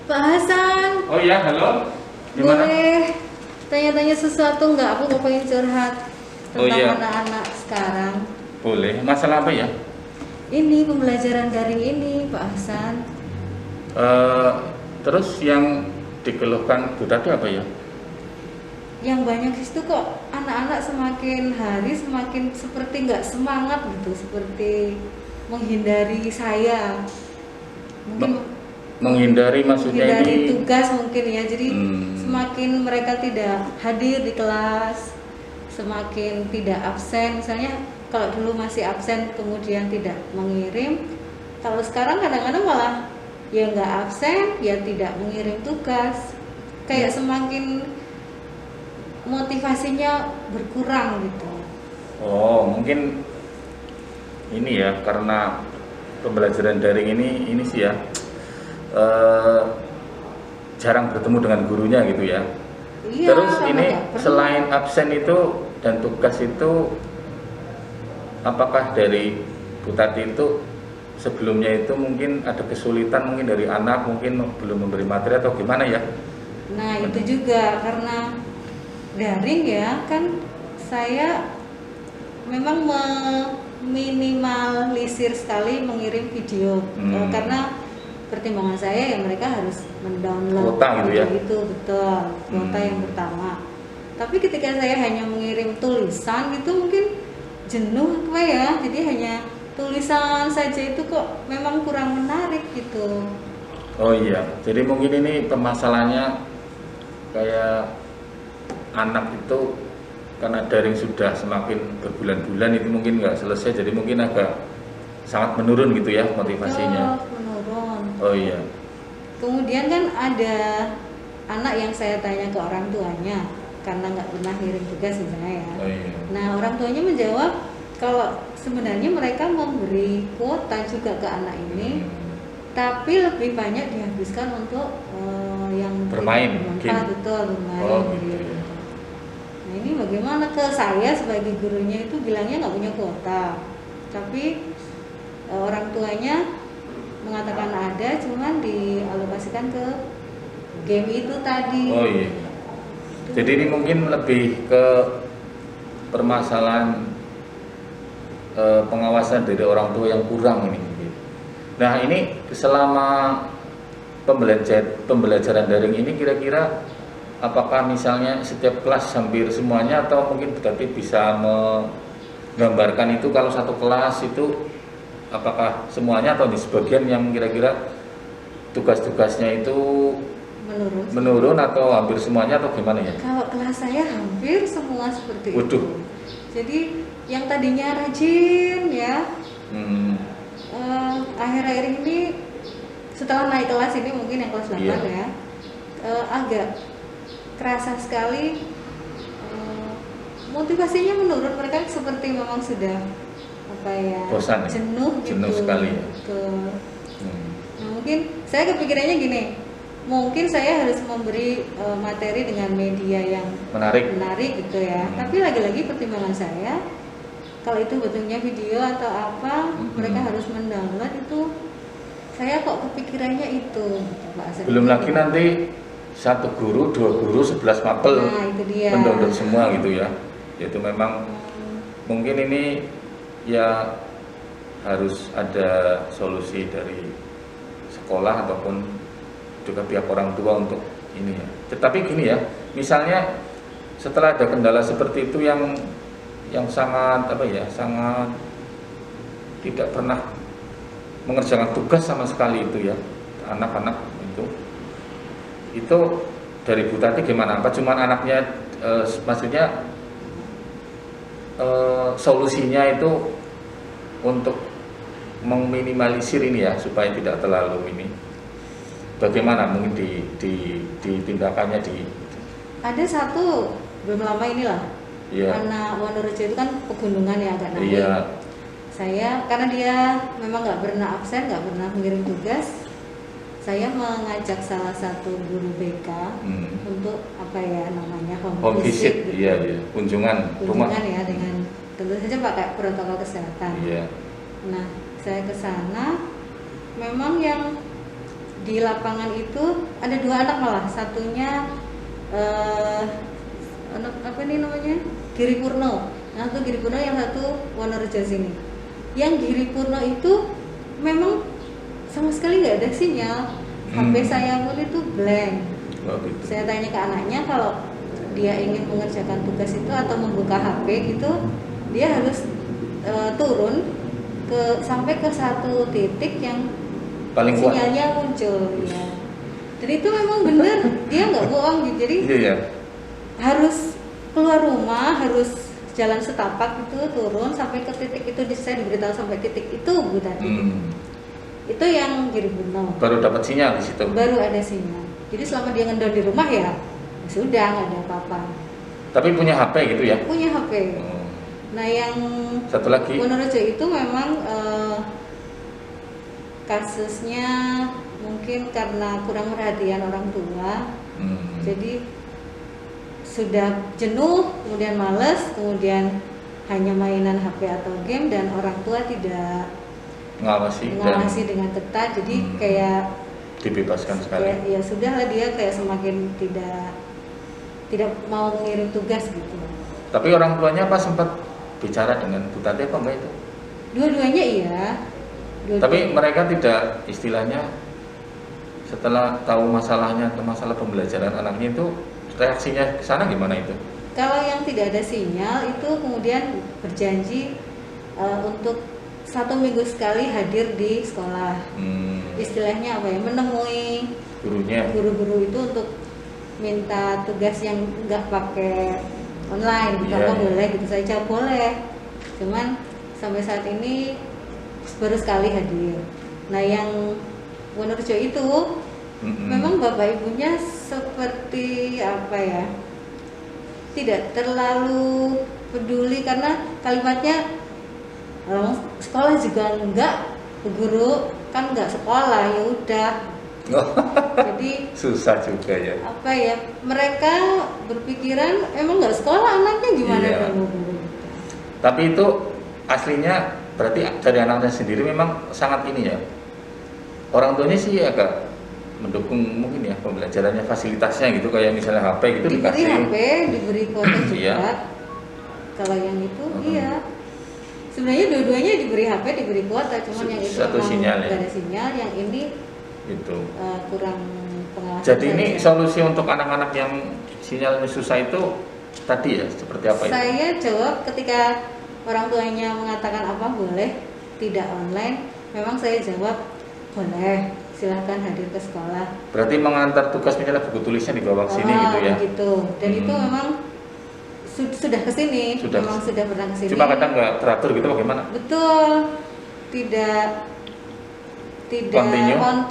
Pak Hasan, Oh iya, halo. Gimana? boleh tanya-tanya sesuatu nggak? Aku mau pengen curhat Oh tentang iya, anak-anak sekarang. boleh. Masalah apa ya? Ini pembelajaran daring ini, Pak Hasan. Eh, terus yang dikeluhkan Bu Tati apa ya? Yang banyak itu kok anak-anak semakin hari semakin seperti nggak semangat gitu, seperti menghindari saya. Me- Mungkin menghindari maksudnya menghindari ini? tugas mungkin ya, jadi Hmm, semakin mereka tidak hadir di kelas, semakin tidak absen. Misalnya kalau dulu masih absen kemudian tidak mengirim, kalau sekarang kadang-kadang malah ya nggak absen ya tidak mengirim tugas, kayak semakin motivasinya berkurang gitu. oh mungkin ini ya karena pembelajaran daring ini sih ya eh, jarang bertemu dengan gurunya gitu ya. Iya, Terus karena ini nggak pernah. selain absen itu dan tugas itu, apakah dari Bu Tati itu sebelumnya itu mungkin ada kesulitan mungkin dari anak mungkin belum memberi materi atau gimana ya? Nah itu juga karena daring ya kan, saya memang meminimalisir sekali mengirim video. Karena pertimbangan saya ya mereka harus mendownload Kuota gitu ya? video itu, betul, kuota yang pertama. Tapi ketika saya hanya mengirim tulisan gitu mungkin jenuh apa ya, jadi hanya tulisan saja itu kok memang kurang menarik gitu. Oh iya, jadi mungkin ini permasalahannya kayak anak itu karena daring sudah semakin berbulan-bulan itu mungkin nggak selesai, jadi mungkin agak sangat menurun gitu ya motivasinya. Betul, menurun. Oh iya, Kemudian kan ada anak yang saya tanya ke orang tuanya karena nggak pernah kirim tugas misalnya ya. oh iya. Nah orang tuanya menjawab kalau sebenarnya mereka memberi kuota juga ke anak ini, tapi lebih banyak dihabiskan untuk yang Bermain, tidak bermanfaat, game. betul, bermain. Oh gitu Gitu. ya. Nah ini bagaimana, ke saya sebagai gurunya itu bilangnya nggak punya kuota, tapi orang tuanya mengatakan ada, cuman dialokasikan ke game itu tadi. Oh iya. Jadi ini mungkin lebih ke permasalahan pengawasan dari orang tua yang kurang ini. Nah ini selama pembelajaran daring ini kira-kira apakah misalnya setiap kelas hampir semuanya atau mungkin berarti bisa menggambarkan itu kalau satu kelas itu apakah semuanya atau di sebagian yang kira-kira tugas-tugasnya itu menurun atau hampir semuanya atau gimana ya? Kalau kelas saya hampir semua seperti Waduh. itu. Jadi yang tadinya rajin ya, akhir-akhir ini setelah naik kelas ini mungkin yang kelas 8 Iya. ya, agak kerasa sekali motivasinya menurun. Mereka seperti memang sudah apa ya, Bosan ya? jenuh gitu. Jenuh sekali ya? Betul. Nah, mungkin saya kepikirannya gini, mungkin saya harus memberi materi dengan media yang Menarik. gitu ya. Tapi lagi-lagi pertimbangan saya, kalau itu bentuknya video atau apa, mereka harus mendownload itu. Saya kok kepikirannya itu, Pak Asep. Belum lagi nanti satu guru, dua guru, 11 mapel Nah, itu dia. mendownload semua gitu ya. Itu memang mungkin ini ya harus ada solusi dari sekolah ataupun juga pihak orang tua untuk ini ya. Tetapi gini ya, misalnya setelah ada kendala seperti itu yang sangat apa ya, sangat tidak pernah mengerjakan tugas sama sekali itu ya, anak-anak itu dari Bu Tati gimana? Apa cuman anaknya maksudnya solusinya itu untuk meminimalisir ini ya supaya tidak terlalu ini, bagaimana mungkin di tindakannya Ada satu belum lama inilah, Iya. karena Wonorejo itu kan pegunungan ya, agak naik. Iya. Saya karena dia memang nggak pernah absen, nggak pernah mengirim tugas, saya mengajak salah satu guru BK untuk apa ya namanya, home visit, gitu. iya, kunjungan rumah. Kunjungan ya, dengan tentu saja pakai protokol kesehatan. Iya. Nah saya ke sana, memang yang di lapangan itu ada 2 anak malah, satunya anak apa nih namanya, Giri Purno. Nah itu Giri Purno, yang satu Wonorejo sini. Yang Giri Purno itu memang sama sekali nggak ada sinyal. HP saya pun itu blank. Oh, gitu. Saya tanya ke anaknya, kalau dia ingin mengerjakan tugas itu atau membuka HP gitu, dia harus turun sampai ke satu titik yang Paling kuat. sinyalnya muncul ya. Dan itu memang benar, dia nggak bohong gitu. Jadi Iya. harus keluar rumah, harus jalan setapak itu, turun sampai ke titik itu, saya diberitahu sampai titik itu Bu tadi. Itu yang Giri Purno. Baru dapat sinyal di situ. Baru ada sinyal. Jadi selama dia ngendor di rumah ya sudah nggak ada apa-apa. Tapi punya HP gitu ya? Punya HP. Oh. Nah yang Satu lagi. Wonorejo itu memang kasusnya mungkin karena kurang perhatian orang tua. Jadi sudah jenuh, kemudian males, kemudian hanya mainan HP atau game, dan orang tua tidak mengawasi dengan ketat. Jadi kayak dibebaskan sekali. Ya sudahlah, dia kayak semakin tidak mau mengirim tugas gitu. Tapi orang tuanya apa sempat bicara dengan Bu Tati apa enggak itu? Dua-duanya iya. Tapi mereka tidak, istilahnya setelah tahu masalahnya atau masalah pembelajaran anaknya itu, reaksinya ke sana gimana itu? Kalau yang tidak ada sinyal itu kemudian berjanji untuk 1 minggu sekali hadir di sekolah. Istilahnya apa ya, menemui guru-guru itu untuk minta tugas yang nggak pakai online. Kalau boleh gitu saja boleh. Cuman sampai saat ini baru sekali hadir. Nah yang Wonorejo itu memang bapak ibunya seperti apa ya, tidak terlalu peduli, karena kalimatnya sekolah juga enggak, guru kan enggak sekolah, ya udah. Jadi susah juga ya. Apa ya, mereka berpikiran emang enggak sekolah anaknya, gimana dong. Tapi itu aslinya berarti dari anaknya sendiri memang sangat ini ya. Orang tuanya sih agak mendukung mungkin ya pembelajarannya, fasilitasnya gitu, kayak misalnya HP gitu diberi dikasih. HP, diberi kuota juga. Kalau yang itu iya. Sebenarnya dua-duanya diberi HP, diberi kuota, cuman yang itu satu sinyal ya. ada sinyal, yang ini itu kurang pengawasan. Jadi ini solusi untuk anak-anak yang sinyalnya susah itu tadi ya, seperti apa itu? Saya jawab ketika orang tuanya mengatakan apa boleh tidak online, memang saya jawab boleh, silahkan hadir ke sekolah. Berarti mengantar tugas misalnya buku tulisnya dibawa ke sini gitu ya? Gitu. Dan itu memang sudah kesini, memang sudah pernah kesini. Cuma kadang nggak teratur gitu, bagaimana? Betul, tidak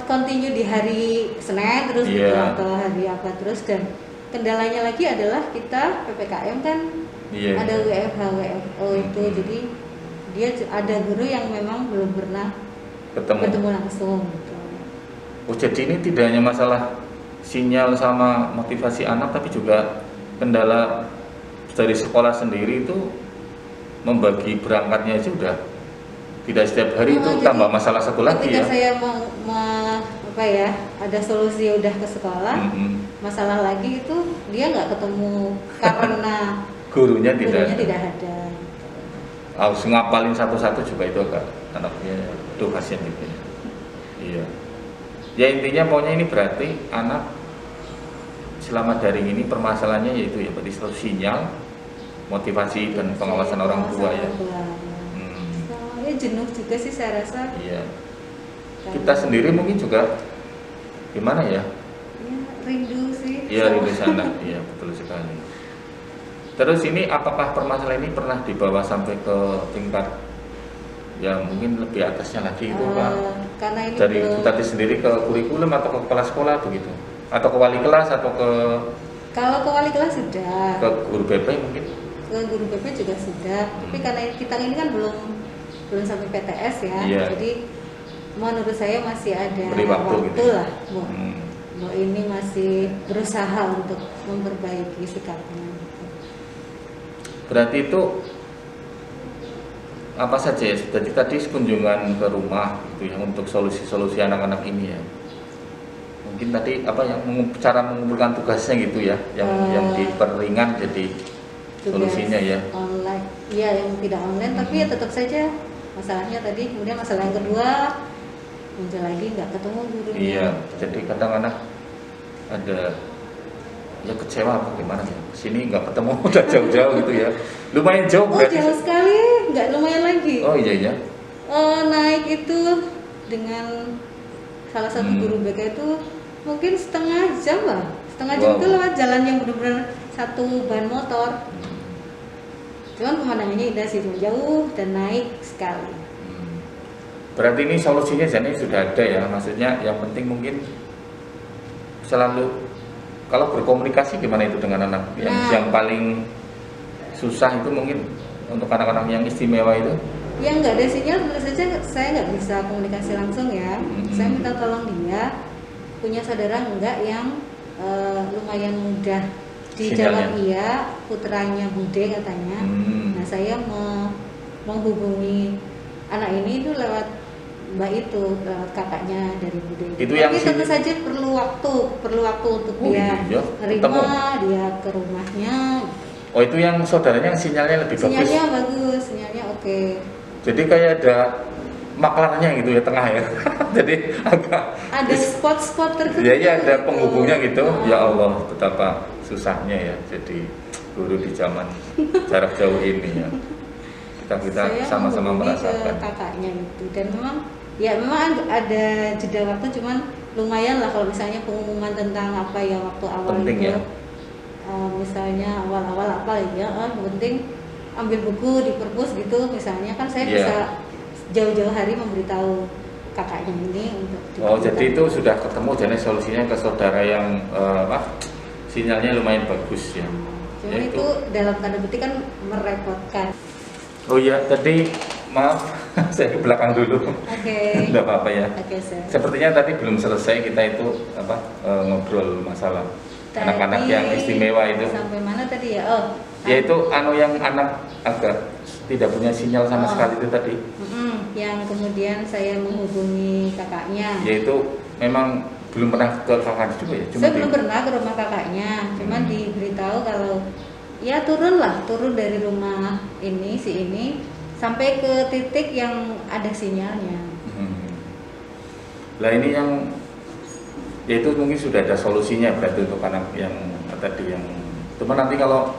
continue di hari Senin terus gitu, atau hari apa terus. Dan kendalanya lagi adalah kita PPKM kan ada WFH WFO itu, jadi dia ada guru yang memang belum pernah ketemu langsung gitu. Oh, jadi ini tidak hanya masalah sinyal sama motivasi anak, tapi juga kendala dari sekolah sendiri itu membagi berangkatnya aja udah tidak setiap hari. Itu tambah masalah satu lagi ya. Ketika saya apa ya, ada solusi udah ke sekolah, masalah lagi itu dia nggak ketemu karena gurunya tidak ada. Harus ngapalin satu-satu juga itu agak anaknya tuh kasihan gitu ya. Iya. Ya intinya pokoknya ini berarti anak selama daring ini permasalahannya yaitu ya berarti satu sinyal, motivasi dan pengawasan orang tua ya. Ya jenuh juga sih saya rasa. Iya. Kita sendiri mungkin juga gimana ya? Ya rindu sih. Iya rindu sana. Iya betul sekali. Terus ini apakah permasalahan ini pernah dibawa sampai ke tingkat yang mungkin lebih atasnya lagi itu Pak? Karena ini dari Bu Tati sendiri ke kurikulum atau ke kepala sekolah begitu? Atau ke wali kelas atau ke? Kalau ke wali kelas sudah. Ke guru BP mungkin? Ke guru BP juga sudah. Tapi karena kita ini kan belum sampai PTS ya. Iya. Jadi menurut saya masih ada waktu gitu lah. Bu ini masih berusaha untuk memperbaiki sikapnya. Berarti itu apa saja ya? Jadi tadi kunjungan ke rumah gitu ya untuk solusi-solusi anak-anak ini ya. mungkin tadi apa yang cara mengumpulkan tugasnya gitu ya, yang diperingan jadi solusinya ya. Online, iya yang tidak online, tapi ya tetap saja masalahnya tadi. Kemudian masalah yang kedua muncul lagi, nggak ketemu gurunya. Iya, jadi kadang-kadang ada ya kecewa apa gimana ya, sini nggak ketemu udah jauh-jauh gitu ya, lumayan jauh Oh jauh sekali, nggak lumayan lagi. Oh iya. Naik itu dengan salah satu guru BK itu mungkin setengah jam lah, setengah jam itu lewat jalan yang benar-benar satu ban motor. Cuman pemandangannya indah sih, jauh dan naik sekali. Berarti ini solusinya jadi sudah ada ya, maksudnya yang penting mungkin selalu kalau berkomunikasi gimana itu dengan anak yang paling susah itu mungkin untuk anak-anak yang istimewa itu. Yang nggak ada sinyal tentu saja saya nggak bisa komunikasi langsung ya. Saya minta tolong dia punya saudara enggak yang lumayan mudah dijawab iya, putranya Bude katanya. Nah saya menghubungi anak ini itu lewat Mbak itu, lewat kakaknya dari Bude. Itu tapi tentu saja perlu waktu untuk dia terima, dia ke rumahnya. Oh itu yang saudaranya sinyalnya lebih bagus. Sinyalnya bagus, sinyalnya oke. Jadi kayak ada maklarnya gitu ya tengah ya. Jadi agak ada spot-spot tertentu. Iya ada penghubungnya gitu. Ya Allah betapa susahnya ya jadi guru di zaman jarak jauh ini ya. Kita sama-sama merasakan. Kakaknya itu dan memang ada jeda waktu, cuman lumayan lah kalau misalnya pengumuman tentang apa ya waktu awal penting itu. Ya? Misalnya awal-awal apa ya, penting ambil buku di perpus gitu misalnya, kan saya bisa jauh-jauh hari memberitahu kakaknya ini untuk jadi itu sudah ketemu jadi solusinya ke saudara yang sinyalnya lumayan bagus ya. Cuma itu dalam tanda petik kan merepotkan. Oh iya tadi maaf saya ke belakang dulu. Oke. Tidak apa-apa ya. Oke, sepertinya tadi belum selesai kita itu ngobrol masalah anak-anak yang istimewa itu. Sampai mana tadi ya? Yaitu yang anak agak tidak punya sinyal sama sekali itu tadi. Yang kemudian saya menghubungi kakaknya. Yaitu memang belum pernah ke kakak juga ya? Saya belum pernah ke rumah kakaknya, cuman diberitahu kalau ya turun dari rumah ini sampai ke titik yang ada sinyalnya. Lah ini yang yaitu mungkin sudah ada solusinya berarti untuk anak yang tadi yang cuma nanti kalau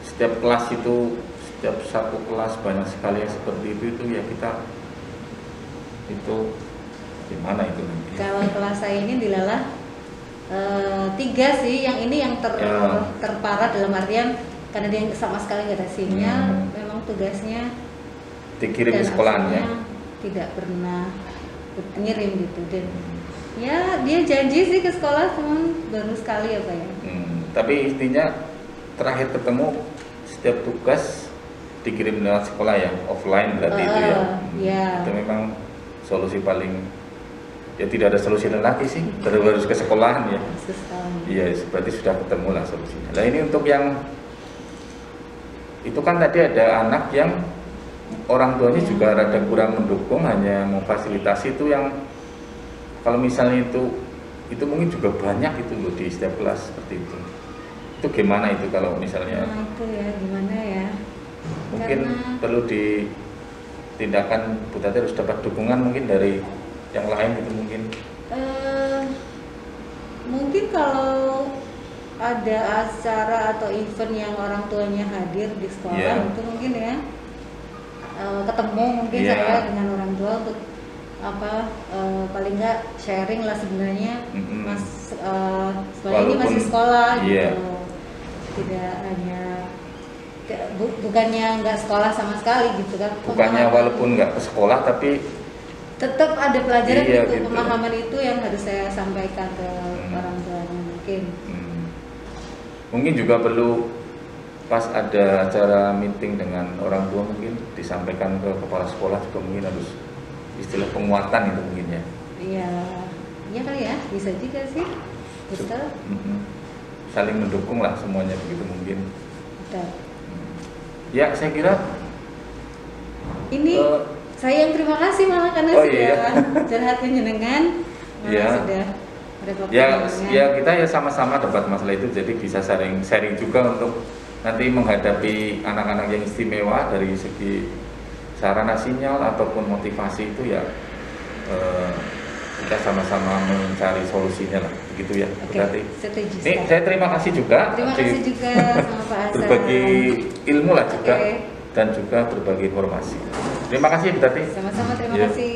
setiap kelas itu setiap satu kelas banyak sekali yang seperti itu ya kita itu gimana itu nanti? Kalau kelas saya ini dilalah 3 sih, yang ini yang terparah dalam artian karena dia sama sekali nggak ada sinyal, memang tugasnya dikirim ke sekolahnya tidak pernah ngirim gitu, dan ya dia janji sih ke sekolah, cuman baru sekali apa ya. Tapi intinya terakhir ketemu setiap tugas dikirim lewat sekolah ya, offline berarti itu ya. Itu memang solusi paling ya, tidak ada solusi lain lagi sih, harus ke sekolahan ya. Iya, berarti sudah ketemu lah solusinya. Nah ini untuk yang itu kan tadi ada anak yang orang tuanya juga rada kurang mendukung, hanya memfasilitasi itu yang kalau misalnya itu mungkin juga banyak itu loh di setiap kelas seperti itu. Itu gimana itu kalau misalnya? Itu ya gimana ya? Mungkin perlu ditindakan Bu Tati harus dapat dukungan mungkin dari yang lain itu mungkin. Mungkin kalau ada acara atau event yang orang tuanya hadir di sekolah itu mungkin ya ketemu mungkin saya dengan orang tua untuk paling nggak sharing lah sebenarnya ini masih sekolah gitu, tidak hanya bukannya nggak sekolah sama sekali gitu kan, bukannya walaupun nggak ke sekolah tapi tetap ada pelajaran gitu. Pemahaman itu yang harus saya sampaikan ke orang tuanya mungkin juga perlu pas ada acara meeting dengan orang tua mungkin disampaikan ke kepala sekolah juga mungkin harus istilah penguatan itu mungkin ya. Iya kali ya, bisa juga sih. Betul. Saling mendukung lah semuanya begitu mungkin. Betul. Ya saya kira ini saya yang terima kasih malah karena sudah curhat menyenangkan, sudah ada Ya, perkembangan. ya kita ya sama-sama dapat masalah itu, jadi bisa sharing juga untuk nanti menghadapi anak-anak yang istimewa dari segi sarana sinyal ataupun motivasi itu ya kita sama-sama mencari solusinya lah, begitu ya. Oke, Berarti setuju. ini saya terima kasih juga. Terima kasih juga sama Pak Hasan. Berbagi ilmu lah juga Oke. dan juga berbagi informasi. Terima kasih Bu Tati. Sama-sama, terima Ya. kasih.